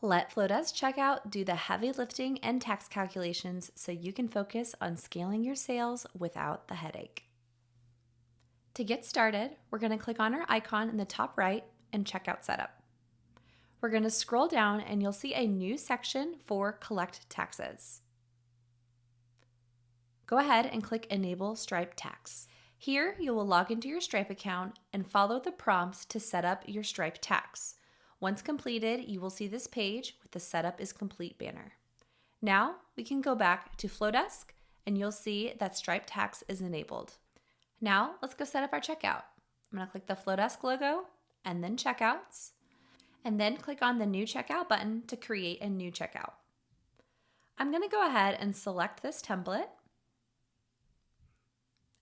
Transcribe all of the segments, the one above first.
Let Flodesk Checkout do the heavy lifting and tax calculations so you can focus on scaling your sales without the headache. To get started, we're going to click on our icon in the top right and Checkout Setup. We're going to scroll down and you'll see a new section for Collect Taxes. Go ahead and click Enable Stripe Tax. Here, you will log into your Stripe account and follow the prompts to set up your Stripe tax. Once completed, you will see this page with the Setup is Complete banner. Now, we can go back to Flodesk and you'll see that Stripe tax is enabled. Now, let's go set up our checkout. I'm going to click the Flodesk logo and then Checkouts, and then click on the New Checkout button to create a new checkout. I'm going to go ahead and select this template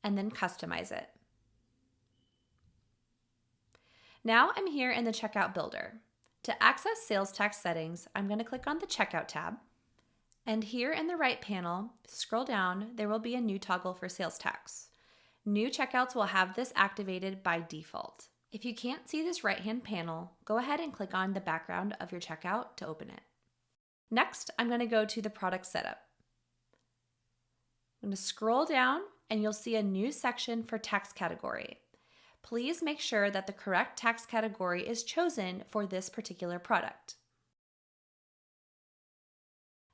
and then customize it. Now I'm here in the Checkout Builder. To access sales tax settings, I'm going to click on the Checkout tab. And here in the right panel, scroll down, there will be a new toggle for sales tax. New checkouts will have this activated by default. If you can't see this right-hand panel, go ahead and click on the background of your checkout to open it. Next, I'm going to go to the product setup. I'm going to scroll down and you'll see a new section for tax category. Please make sure that the correct tax category is chosen for this particular product.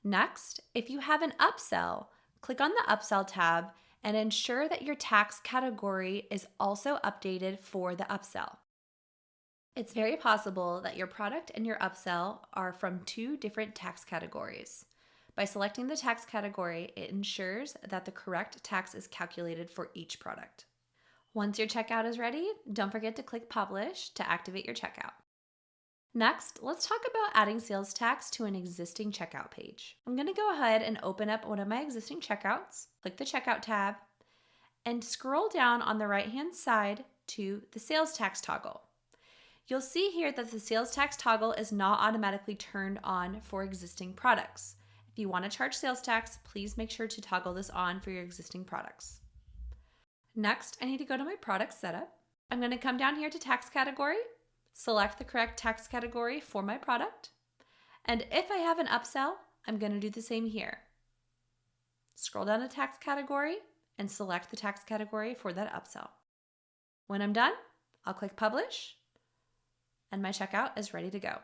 Next, if you have an upsell, click on the Upsell tab and ensure that your tax category is also updated for the upsell. It's very possible that your product and your upsell are from two different tax categories. By selecting the tax category, it ensures that the correct tax is calculated for each product. Once your checkout is ready, don't forget to click Publish to activate your checkout. Next, let's talk about adding sales tax to an existing checkout page. I'm going to go ahead and open up one of my existing checkouts, click the Checkout tab, and scroll down on the right-hand side to the sales tax toggle. You'll see here that the sales tax toggle is not automatically turned on for existing products. If you want to charge sales tax, please make sure to toggle this on for your existing products. Next, I need to go to my product setup. I'm going to come down here to tax category, select the correct tax category for my product, and if I have an upsell, I'm going to do the same here. Scroll down to tax category and select the tax category for that upsell. When I'm done, I'll click Publish, and my checkout is ready to go.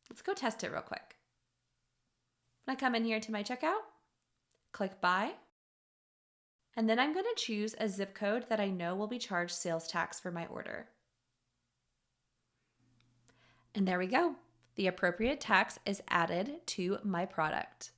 Let's go test it real quick. When I come in here to my checkout, click Buy, and then I'm going to choose a zip code that I know will be charged sales tax for my order. And there we go. The appropriate tax is added to my product.